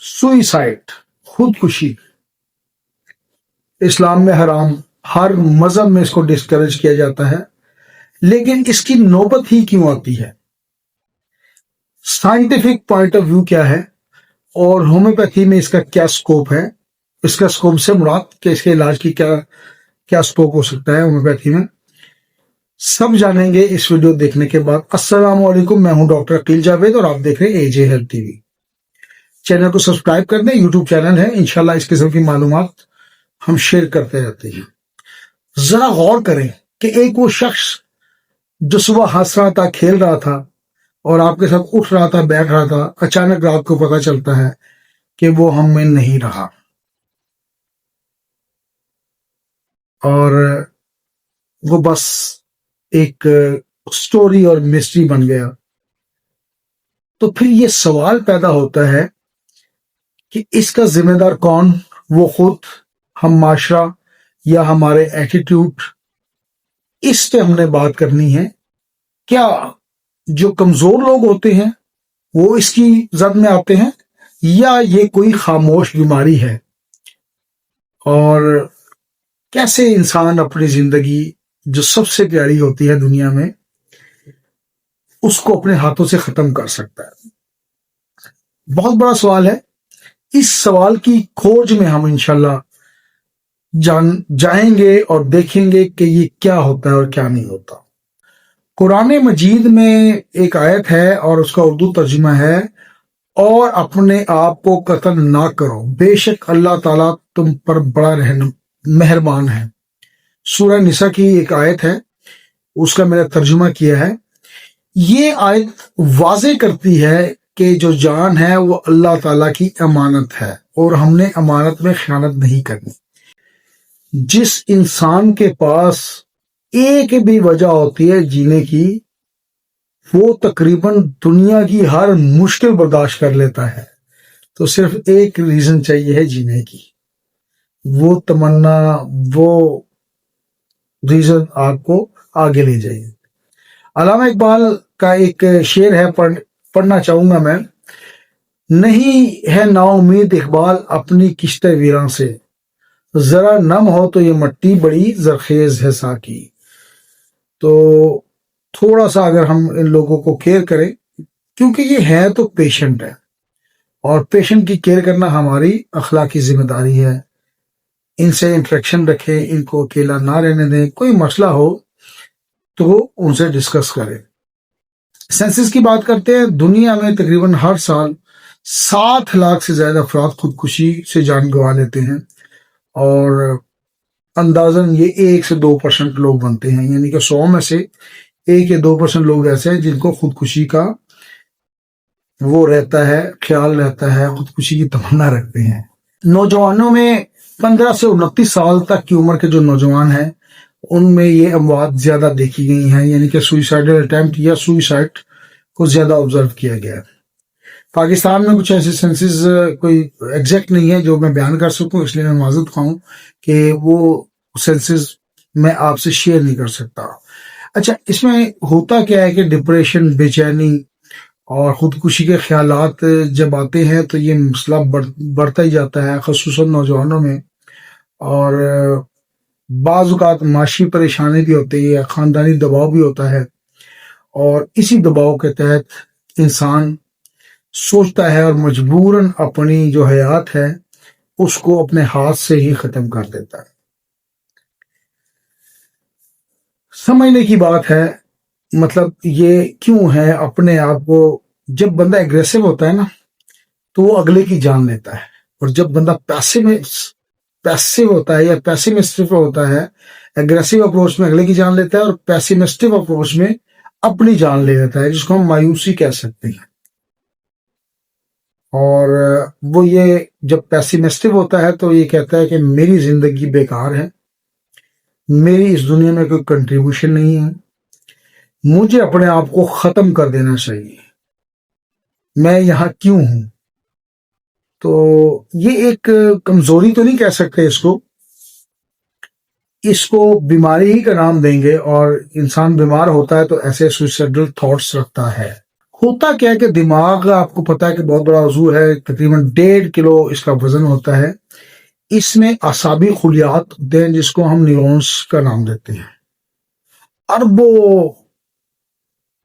Suicide, خودکشی اسلام میں حرام، ہر مذہب میں اس کو ڈسکریج کیا جاتا ہے، لیکن اس کی نوبت ہی کیوں آتی ہے؟ سائنٹیفک پوائنٹ آف ویو کیا ہے اور ہومیوپیتھی میں اس کا کیا سکوپ ہے؟ اس کا سکوپ سے مراد کہ اس کے علاج کی کیا سکوپ ہو سکتا ہے ہومیوپیتھی میں، سب جانیں گے اس ویڈیو دیکھنے کے بعد۔ السلام علیکم، میں ہوں ڈاکٹر عقیل جاوید اور آپ دیکھ رہے ہیں اے جے ہیلتھ ٹی وی۔ چینل کو سبسکرائب کر دیں، یوٹیوب چینل ہے، انشاءاللہ اس قسم کی معلومات ہم شیئر کرتے رہتے ہیں۔ ذرا غور کریں کہ ایک وہ شخص جو صبح ہنس رہا تھا، کھیل رہا تھا اور آپ کے ساتھ اٹھ رہا تھا، بیٹھ رہا تھا، اچانک رات کو پتہ چلتا ہے کہ وہ ہم میں نہیں رہا اور وہ بس ایک سٹوری اور مسٹری بن گیا۔ تو پھر یہ سوال پیدا ہوتا ہے کہ اس کا ذمہ دار کون؟ وہ خود، ہم معاشرہ، یا ہمارے ایٹیٹیوڈ؟ اس پہ ہم نے بات کرنی ہے۔ کیا جو کمزور لوگ ہوتے ہیں وہ اس کی زد میں آتے ہیں، یا یہ کوئی خاموش بیماری ہے؟ اور کیسے انسان اپنی زندگی جو سب سے پیاری ہوتی ہے دنیا میں، اس کو اپنے ہاتھوں سے ختم کر سکتا ہے؟ بہت بڑا سوال ہے۔ اس سوال کی کھوج میں ہم انشاءاللہ جائیں گے اور دیکھیں گے کہ یہ کیا ہوتا ہے اور کیا نہیں ہوتا۔ قرآن مجید میں ایک آیت ہے اور اس کا اردو ترجمہ ہے، اور اپنے آپ کو قتل نہ کرو، بے شک اللہ تعالیٰ تم پر بڑا مہربان ہے۔ سورہ نساء کی ایک آیت ہے، اس کا میں نے ترجمہ کیا ہے۔ یہ آیت واضح کرتی ہے کہ جو جان ہے وہ اللہ تعالیٰ کی امانت ہے اور ہم نے امانت میں خیانت نہیں کرنی۔ جس انسان کے پاس ایک بھی وجہ ہوتی ہے جینے کی، وہ تقریباً دنیا کی ہر مشکل برداشت کر لیتا ہے، تو صرف ایک ریزن چاہیے ہے جینے کی، وہ تمنا، وہ ریزن آپ کو آگے لے جائے۔ علامہ اقبال کا ایک شعر ہے، پڑھنا چاہوں گا میں۔ نہیں ہے نا امید اقبال اپنی کشت ویراں سے، ذرا نم ہو تو یہ مٹی بڑی زرخیز ہے ساکی۔ تو تھوڑا سا اگر ہم ان لوگوں کو کیئر کریں، کیونکہ یہ ہے تو پیشنٹ ہے، اور پیشنٹ کی کیئر کرنا ہماری اخلاقی ذمہ داری ہے۔ ان سے انٹریکشن رکھیں، ان کو اکیلا نہ رہنے دیں، کوئی مسئلہ ہو تو ان سے ڈسکس کریں۔ سینسس کی بات کرتے ہیں، دنیا میں تقریباً ہر سال 7 لاکھ سے زیادہ افراد خودکشی سے جان گنوا لیتے ہیں، اور اندازاً یہ 1 سے 2% لوگ بنتے ہیں، یعنی کہ 100 میں سے 1 یا 2% لوگ ایسے ہیں جن کو خودکشی کا وہ رہتا ہے، خیال رہتا ہے، خودکشی کی تمنا رکھتے ہیں۔ نوجوانوں میں 15 سے 29 سال تک کی عمر کے جو نوجوان ہیں، ان میں یہ اموات زیادہ دیکھی گئی ہیں، یعنی کہ سوئسائڈل اٹیمپٹ یا سوئسائڈ کو زیادہ آبزرو کیا گیا ہے۔ پاکستان میں کچھ ایسے سینسز کوئی ایگزیکٹ نہیں ہے جو میں بیان کر سکوں، اس لیے میں معذرت خواہ ہوں کہ وہ سینسز میں آپ سے شیئر نہیں کر سکتا۔ اچھا، اس میں ہوتا کیا ہے کہ ڈپریشن، بے چینی اور خودکشی کے خیالات جب آتے ہیں تو یہ مسئلہ بڑھتا ہی جاتا ہے، خصوصاً نوجوانوں میں، اور بعض اوقات معاشی پریشانی بھی ہوتی ہے، خاندانی دباؤ بھی ہوتا ہے، اور اسی دباؤ کے تحت انسان سوچتا ہے اور مجبوراً اپنی جو حیات ہے اس کو اپنے ہاتھ سے ہی ختم کر دیتا ہے۔ سمجھنے کی بات ہے، مطلب یہ کیوں ہے؟ اپنے آپ کو، جب بندہ ایگریسو ہوتا ہے نا تو وہ اگلے کی جان لیتا ہے، اور جب بندہ پیسو ہوتا ہے یا پیسیمسٹک ہوتا ہے، ایگریسو اپروچ میں اگلے کی جان لیتا ہے اور پیسیمسٹک اپروچ میں اپنی جان لے لیتا ہے، جس کو ہم مایوسی کہہ سکتے ہیں۔ اور وہ یہ جب پیسیمسٹک ہوتا ہے تو یہ کہتا ہے کہ میری زندگی بیکار ہے، میری اس دنیا میں کوئی کنٹریبیوشن نہیں ہے، مجھے اپنے آپ کو ختم کر دینا چاہیے، میں یہاں کیوں ہوں؟ تو یہ ایک کمزوری تو نہیں کہہ سکتے اس کو بیماری ہی کا نام دیں گے، اور انسان بیمار ہوتا ہے تو ایسے سوئسائڈل تھاٹس رکھتا ہے۔ ہوتا کیا ہے کہ دماغ آپ کو پتا ہے کہ بہت بڑا عضو ہے، تقریباً 1.5 کلو اس کا وزن ہوتا ہے. اس میں اعصابی خلیات ہوتے ہیں جس کو ہم نیورونز کا نام دیتے ہیں. اربوں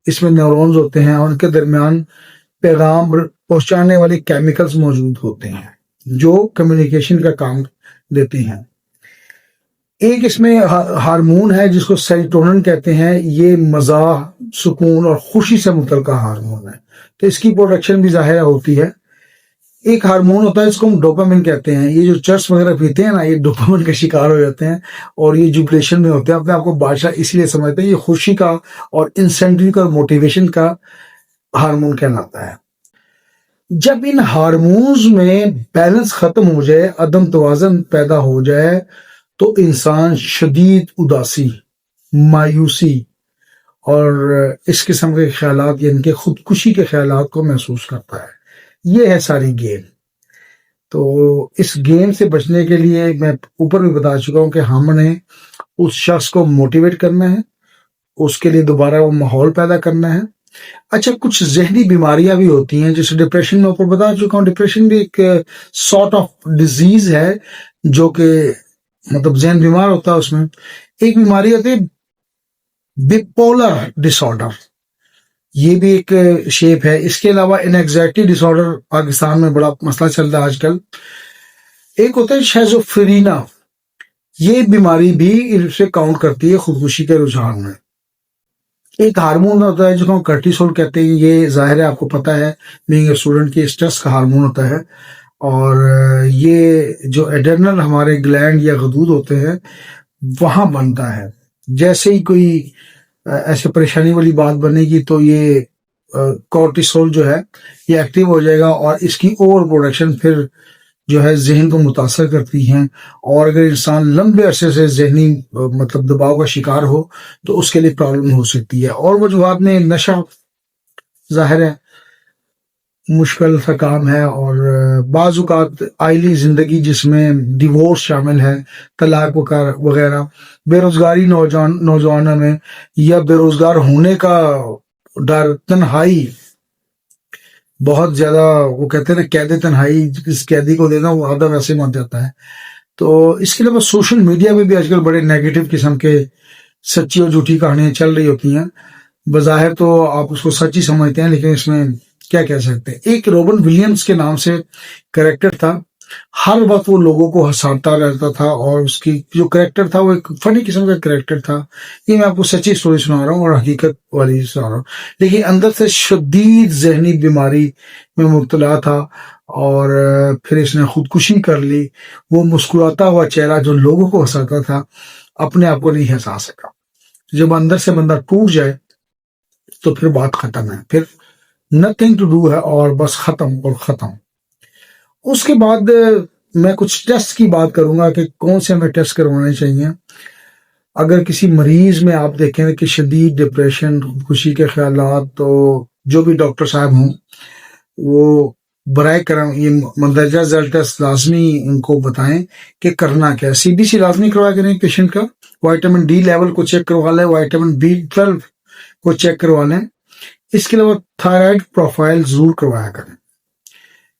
اس میں نیورونز ہوتے ہیں اور ان کے درمیان پیغام پہنچانے والے کیمیکلز موجود ہوتے ہیں جو کمیونیکیشن کا کام دیتے ہیں. ایک اس میں ہارمون ہے جس کو سیروٹونن کہتے ہیں. یہ مزاح، سکون اور خوشی سے متعلقہ ہارمون ہے، تو اس کی پروڈکشن بھی ظاہر ہوتی ہے. ایک ہارمون ہوتا ہے اس کو ہم ڈوپامن کہتے ہیں. یہ جو چرس وغیرہ پیتے ہیں نا، یہ ڈوپامن کا شکار ہو جاتے ہیں اور یہ جوبلیشن میں ہوتے ہیں، اپنے آپ کو بادشاہ اس لیے سمجھتے ہیں. یہ خوشی کا اور انسینٹیو کا اور موٹیویشن کا ہارمون کہلاتا ہے. جب ان ہارمونز میں بیلنس ختم ہو جائے، عدم توازن پیدا ہو جائے، تو انسان شدید اداسی، مایوسی اور اس قسم کے خیالات یعنی کہ خودکشی کے خیالات کو محسوس کرتا ہے. یہ ہے ساری گیم. تو اس گیم سے بچنے کے لیے میں اوپر بھی بتا چکا ہوں کہ ہم نے اس شخص کو موٹیویٹ کرنا ہے، اس کے لیے دوبارہ وہ ماحول پیدا کرنا ہے. اچھا، کچھ ذہنی بیماریاں بھی ہوتی ہیں جیسے ڈپریشن میں اوپر بتا چکا ہوں. ڈپریشن بھی ایک سارٹ آف ڈیزیز ہے جو کہ مطلب ذہن بیمار ہوتا ہے. اس میں ایک بیماری ہوتی ہے بپولر ڈس آرڈر، یہ بھی ایک شیپ ہے. اس کے علاوہ انیگزائٹی ڈس آرڈر پاکستان میں بڑا مسئلہ چل رہا ہے آج کل. ایک ہوتا ہے شیزوفرینا، یہ بیماری بھی اسے کاؤنٹ کرتی ہے خودکشی کے رجحان میں. ایک ہارمون ہوتا ہے جس کو ہم کارٹیسول کہتے ہیں. یہ ظاہر ہے آپ کو پتا ہے بینگ اے اسٹوڈنٹ کی اسٹریس کا ہارمون ہوتا ہے، اور یہ جو ایڈرنل ہمارے گلینڈ یا غدود ہوتے ہیں وہاں بنتا ہے. جیسے ہی کوئی ایسے پریشانی والی بات بنے گی تو یہ کورٹیسول جو ہے یہ ایکٹیو ہو جائے گا، اور اس کی اوور پروڈکشن پھر جو ہے ذہن کو متاثر کرتی ہیں. اور اگر انسان لمبے عرصے سے ذہنی مطلب دباؤ کا شکار ہو تو اس کے لیے پرابلم ہو سکتی ہے. اور وجوہات میں نشہ ظاہر ہے مشکل سا کام ہے، اور بعض اوقات آئلی زندگی جس میں ڈیورس شامل ہے، طلاق وغیرہ، بے روزگاری نوجوانوں میں، یا بے روزگار ہونے کا ڈر، تنہائی بہت زیادہ. وہ کہتے ہیں نا قید تنہائی اس قیدی کو دینا وہ آدھا ویسے مت جاتا ہے. تو اس کے علاوہ سوشل میڈیا میں بھی آج کل بڑے نیگیٹو قسم کے سچی اور جھوٹی کہانیاں چل رہی ہوتی ہیں. بظاہر تو آپ اس کو سچ ہی سمجھتے ہیں، لیکن اس میں کیا کہہ سکتے ہیں. ایک روبن ولیمز کے نام سے کریکٹر تھا، ہر وقت وہ لوگوں کو ہنساتا رہتا تھا، اور اس کی جو کریکٹر تھا وہ ایک فنی قسم کا کریکٹر تھا. یہ میں آپ کو سچی سٹوری سنا رہا ہوں اور حقیقت والی سنا رہا ہوں. لیکن اندر سے شدید ذہنی بیماری میں مبتلا تھا، اور پھر اس نے خودکشی کر لی. وہ مسکراتا ہوا چہرہ جو لوگوں کو ہنساتا تھا اپنے آپ کو نہیں ہنسا سکا. جب اندر سے بندہ ٹوٹ جائے تو پھر بات ختم ہے، پھر نتھنگ ٹو ڈو ہے، اور بس ختم اور ختم. اس کے بعد میں کچھ ٹیسٹ کی بات کروں گا کہ کون سے ہمیں ٹیسٹ کروانے چاہیے. اگر کسی مریض میں آپ دیکھیں کہ شدید ڈپریشن، خودکشی کے خیالات، تو جو بھی ڈاکٹر صاحب ہوں وہ برائے کرم یہ مندرجہ ذیل ٹیسٹ لازمی ان کو بتائیں کہ کرنا کیا ہے. CBC لازمی کروا کے نہیں پیشنٹ کا، وائٹامن ڈی لیول کو چیک کروا لیں، وائٹامن B12 کو چیک کروا لیں. اس کے علاوہ تھائرائیڈ پروفائل ضرور کروایا کریں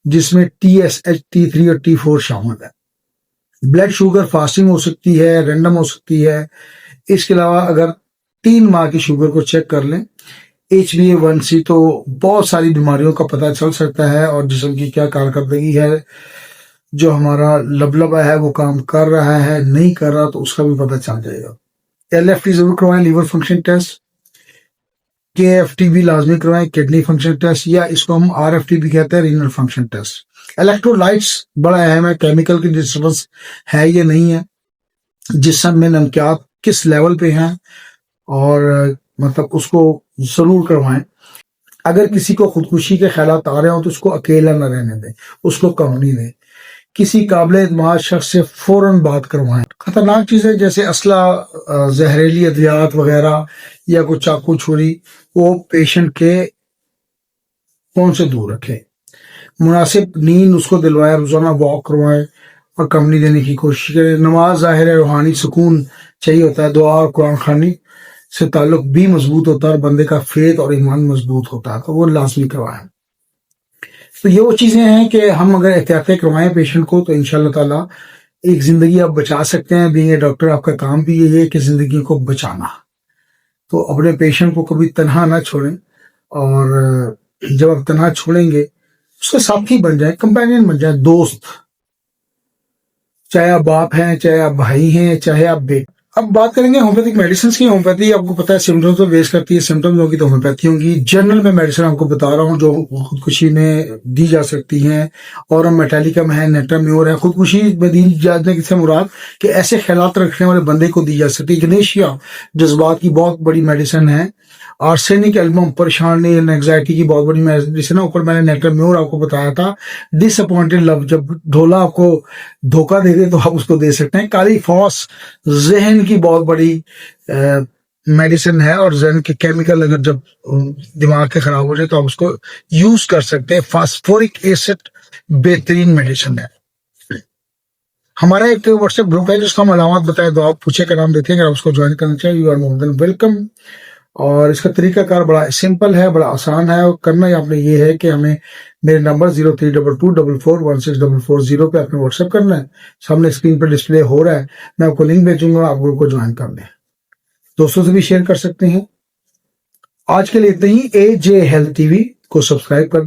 جس میں TSH، T3 اور T4 شامل ہے. بلڈ شوگر فاسٹنگ ہو سکتی ہے، رینڈم ہو سکتی ہے. اس کے علاوہ اگر 3 ماہ کی شوگر کو چیک کر لیں، HbA1c، تو بہت ساری بیماریوں کا پتہ چل سکتا ہے، اور جسم کی کیا کارکردگی ہے، جو ہمارا لبلبہ ہے وہ کام کر رہا ہے نہیں کر رہا، تو اس کا بھی پتہ چل جائے گا. LFT ضرور کروائیں، لیور فنکشن ٹیسٹ. KFT بھی لازمی کروائیں، کڈنی فنکشن ٹیسٹ، یا اس کو ہم RFT بھی کہتے ہیں، رینل فنکشن ٹیسٹ. الیکٹرولائٹس بڑا اہم ہے، کیمیکل کی ڈسٹربنس ہے یا نہیں ہے، جسم میں نمکیات کس لیول پہ ہیں، اور مطلب اس کو ضرور کروائیں. اگر کسی کو خودکشی کے خیالات آ رہے ہوں تو اس کو اکیلا نہ رہنے دیں، اس کو کہانی دیں. کسی قابل اعتماد شخص سے فوراً بات کروائیں. خطرناک چیزیں جیسے اسلحہ، زہریلی ادویات وغیرہ، یا کوئی چاقو چھری، وہ پیشنٹ کے فون سے دور رکھیں. مناسب نیند اس کو دلوائیں، روزانہ واک کروائیں اور کمپنی دینے کی کوشش کریں. نماز ظاہر ہے روحانی سکون چاہیے ہوتا ہے، دعا اور قرآن خوانی سے تعلق بھی مضبوط ہوتا ہے اور بندے کا فیت اور ایمان مضبوط ہوتا ہے، تو وہ لازمی کروائیں۔ تو یہ وہ چیزیں ہیں کہ ہم اگر احتیاطیں کروائیں پیشنٹ کو تو انشاءاللہ تعالیٰ ایک زندگی آپ بچا سکتے ہیں۔ بینگ اے ڈاکٹر آپ کا کام بھی یہ ہے کہ زندگی کو بچانا۔ تو اپنے پیشنٹ کو کبھی تنہا نہ چھوڑیں، اور جب آپ تنہا چھوڑیں گے اس کا ساتھی بن جائیں، کمپینین بن جائیں، دوست، چاہے آپ باپ ہیں، چاہے آپ بھائی ہیں، چاہے آپ بیٹے۔ اب بات کریں گے ہومیوپیتھک میڈیسنس کی۔ ہومیوپیتھی آپ کو پتا ہے سمٹمز تو بیس کرتی ہے، سمٹمز ہوگی تو ہومیوپیتھی ہوگی۔ جنرل میں میڈیسن آپ کو بتا رہا ہوں جو خودکشی میں دی جا سکتی ہیں، اور میٹیلیکم ہے، نیٹرمیور ہے۔ خودکشی میں دی جانے سے مراد کہ ایسے خیالات رکھنے والے بندے کو دی جا سکتی ہے۔ گنیشیا جذبات کی بہت بڑی میڈیسن ہے۔ آرسینک ایلبم پریشانی اینگزائٹی کی بہت بڑی میڈیسن ہے۔ اوپر میں نے نیٹرمیور آپ کو بتایا تھا۔ ڈس اپوائنٹڈ لو، جب ڈھولا آپ کو دھوکہ دے دے تو آپ اس کو دے سکتے ہیں۔ کالی فاس ذہن کی بہت بڑی میڈیسن ہے، اور ذہن کے کیمیکل اگر جب دماغ کے خراب ہو جائے تو آپ اس کو یوز کر سکتے ہیں۔ فاسفورک ایسڈ بہترین میڈیسن ہے۔ ہمارا ایک واٹس ایپ گروپ ہے جس کا ہم علامات بتائے دعا پوچھے کا نام دیتے ہیں، اگر آپ اس کو جوائن کرنا چاہیں you are more than welcome. اور اس کا طریقہ کار بڑا سمپل ہے، بڑا آسان ہے، اور کرنا ہی آپ نے یہ ہے کہ ہمیں میرے نمبر 0322441640 پہ اپنے واٹس ایپ کرنا ہے۔ سامنے اسکرین پہ ڈسپلے ہو رہا ہے، میں آپ کو لنک بھیجوں گا، آپ گروپ کو جوائن کر لیں، دوستوں سے بھی شیئر کر سکتے ہیں۔ آج کے لیے اتنا ہی۔ AJ Health TV کو سبسکرائب کر دیں۔